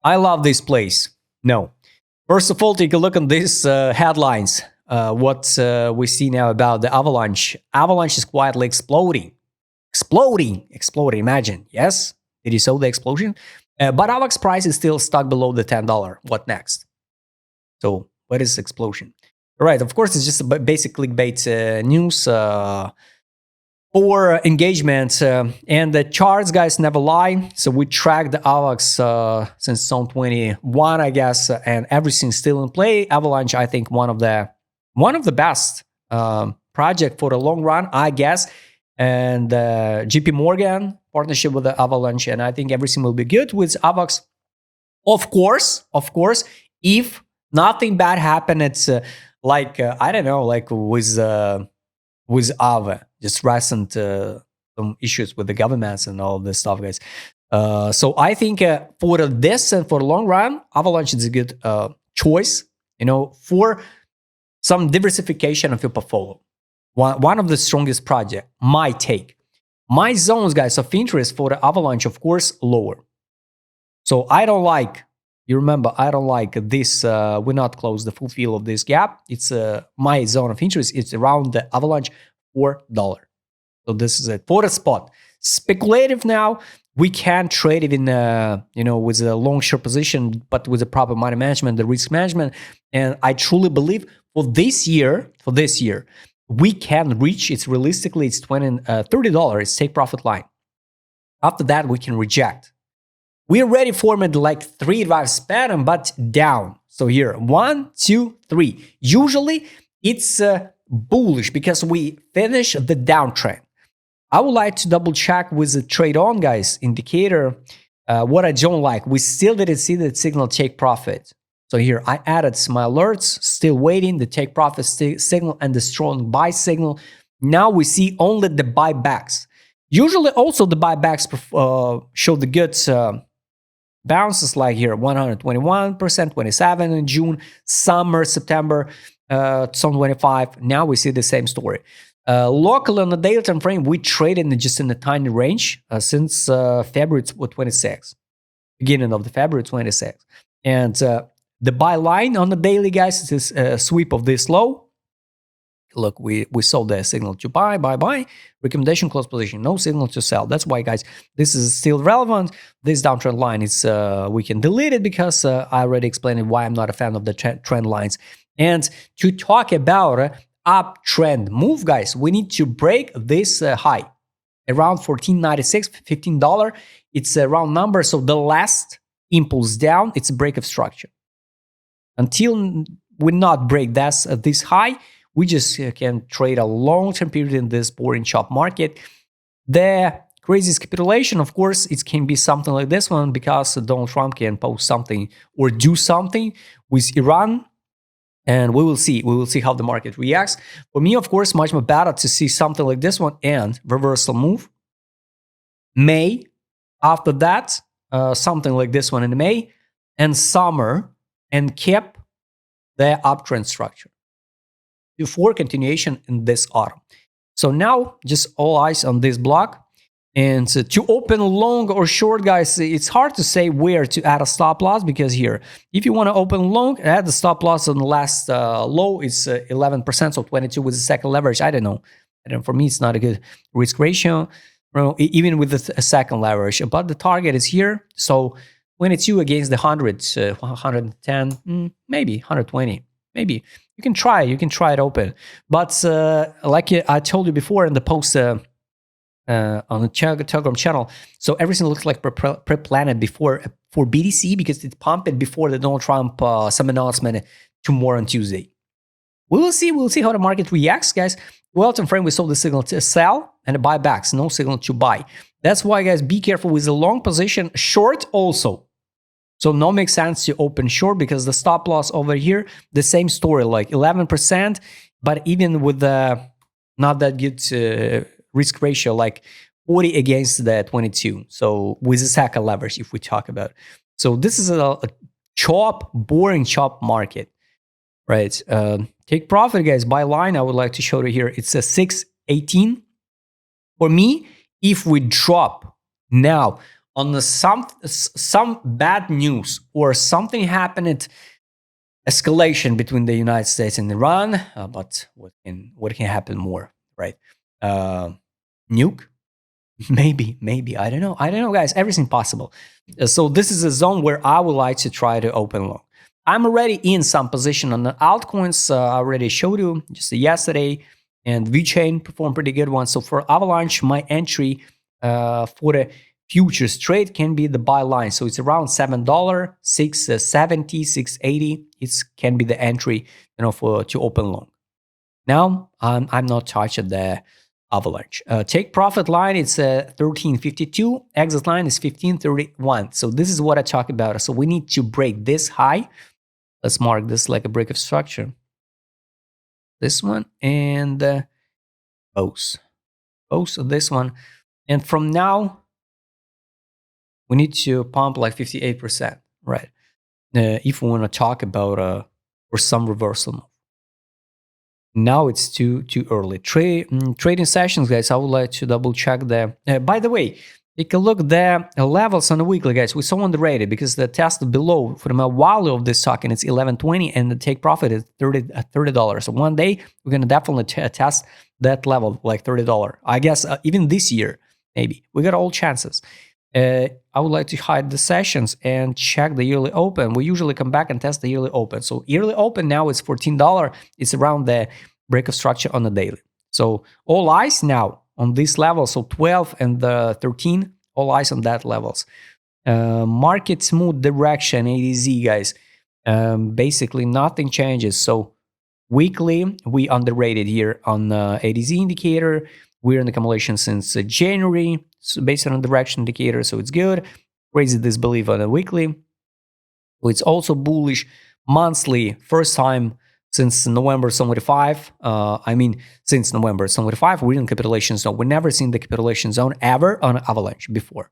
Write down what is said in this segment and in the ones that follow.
I love this place. No. First of all, take a look at these headlines. What we see now about the Avalanche. Avalanche is quietly exploding. Exploding. Imagine. Yes? Did you saw the explosion? But AVAX price is still stuck below the $10. What next? So what is explosion? All right. Of course, it's just a basic clickbait news. For engagement and the charts, guys, never lie. So we tracked the AVAX since zone 21, I guess, and everything's still in play. Avalanche, I think, one of the best project for the long run, I guess. And JP Morgan partnership with the Avalanche, and I think everything will be good with AVAX. Of course, if nothing bad happen, it's I don't know, like with AVA, just recent some issues with the governments and all this stuff, guys. So I think for this and for the long run, Avalanche is a good choice, for some diversification of your portfolio. One of the strongest project, my take. My zones, guys, of interest for the Avalanche, of course, lower. So I don't like, you remember, I don't like this, we're not close the full fill of this gap. It's my zone of interest. It's around the Avalanche $4. So this is it for the spot. Speculative now, we can trade it in, with a long short position, but with the proper money management, the risk management. And I truly believe for this year, we can reach, it's realistically, it's $30, it's take profit line. After that, we can reject. We already formed like 3 drives pattern, but down. So here, 1, 2, 3. Usually, it's bullish because we finish the downtrend. I would like to double check with the trade on, guys, indicator. What I don't like, we still didn't see the signal take profit. So here I added my alerts, still waiting, the take profit signal and the strong buy signal. Now we see only the buybacks. Usually also the buybacks show the good bounces, like here 121%, 27% in June, summer, September, 2025. Now we see the same story. Locally on the daily time frame, we traded just in the tiny range since February 26, beginning of the February 26. And the buy line on the daily, guys, is a sweep of this low. Look, we saw the signal to buy. Recommendation, close position, no signal to sell. That's why, guys, this is still relevant. This downtrend line is, we can delete it because I already explained why I'm not a fan of the trend lines. And to talk about uptrend move, guys, we need to break this high around $14.96, $15. It's a round number. So the last impulse down, it's a break of structure. Until we not break this high, we just can trade a long-term period in this boring chop market. The craziest capitulation, of course, it can be something like this one, because Donald Trump can post something or do something with Iran, and we will see. We will see how the market reacts. For me, of course, much more better to see something like this one and reversal move. May, after that, something like this one in May, and summer, and keep the uptrend structure before continuation in this autumn. So now just all eyes on this block. And to open long or short, guys, it's hard to say where to add a stop loss, because here, if you want to open long, add the stop loss on the last low is 11%, so 22 with the second leverage. I don't know. For me, it's not a good risk ratio, even with the second leverage. But the target is here, so 22 against the 100, 110, maybe 120, maybe. You can try it open. But like I told you before in the post on the Telegram channel, so everything looks like pre-planned before for BTC, because it pumped before the Donald Trump some announcement tomorrow on Tuesday. We will see how the market reacts, guys. Well, time frame, we saw the signal to sell and the buybacks, no signal to buy. That's why, guys, be careful with the long position. Short also. So no makes sense to open short, because the stop loss over here, the same story, like 11%, but even with the not that good risk ratio, like 40 against the 22. So with the second leverage, if we talk about. So this is a boring chop market, right? Take profit, guys. Buy line, I would like to show you here. It's a 618. For me, if we drop now on some bad news or something happened, escalation between the United States and Iran. But what can happen more, right? Nuke. Maybe. I don't know, guys. Everything possible. So this is a zone where I would like to try to open long. I'm already in some position on the altcoins. I already showed you just yesterday, and VeChain performed pretty good one. So for Avalanche, my entry for the futures trade can be the buy line. So it's around $7, $6.70, $6.80. It can be the entry, for to open long. Now I'm not touching the Avalanche. Take profit line, it's 1352. Exit line is 1531. So this is what I talk about. So we need to break this high. Let's mark this like a break of structure. This one and both of this one. And from now, we need to pump like 58%, right? If we want to talk about or some reversal move. Now it's too early. Trading sessions, guys. I would like to double check the. By the way, take a look the levels on the weekly, guys. We saw underrated because the test below for the value of this token it's 11.20 and the take profit is $30. So one day we're gonna definitely test that level like $30. I guess even this year maybe we got all chances. I would like to hide the sessions and check the yearly open. We usually come back and test the yearly open. So yearly open now is $14. It's around the break of structure on the daily. So all eyes now on this level. So 12 and the 13, all eyes on that levels. Market smooth direction, ADZ, guys. Basically nothing changes. So weekly, we underrated here on ADZ indicator. We're in accumulation since January, so based on the direction indicator, so it's good. Crazy disbelief on a weekly. It's also bullish monthly, first time since November 75. Since November 75, we're in capitulation zone. We've never seen the capitulation zone ever on Avalanche before.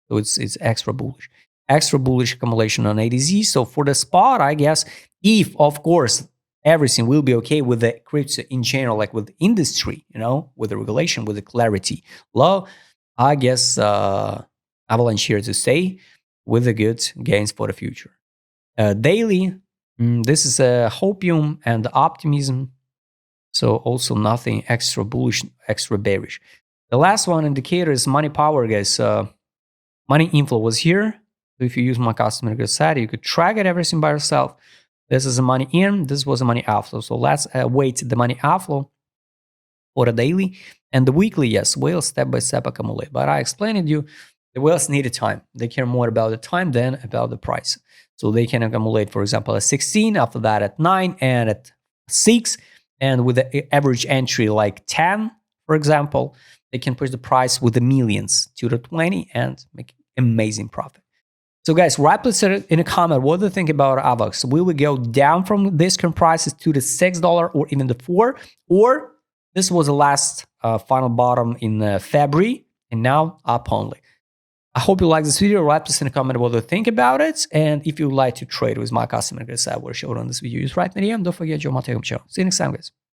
So it's extra bullish. Extra bullish accumulation on ADZ. So for the spot, I guess, if, of course, everything will be okay with the crypto in general, like with the industry, with the regulation, with the clarity law. I guess Avalanche here to stay with the good gains for the future. Daily, this is a hopium and optimism. So also nothing extra bullish, extra bearish. The last one indicator is money power, guys. Money inflow was here. So if you use my customer good site, you could track it everything by yourself. This is the money in, this was the money outflow. So let's wait the money outflow for the daily. And the weekly, yes, whales step by step accumulate. But I explained to you, the whales need a time. They care more about the time than about the price. So they can accumulate, for example, at 16, after that at 9, and at 6. And with the average entry like 10, for example, they can push the price with the millions to the 20 and make amazing profit. So guys, write please in a comment, what do you think about AVAX? Will we go down from this current prices to the $6 or even the $4? Or this was the last final bottom in February and now up only. I hope you like this video. Write please in a comment what you think about it. And if you would like to trade with my customer, guys, I will show it on this video. Use right medium. Don't forget your channel. See you next time, guys.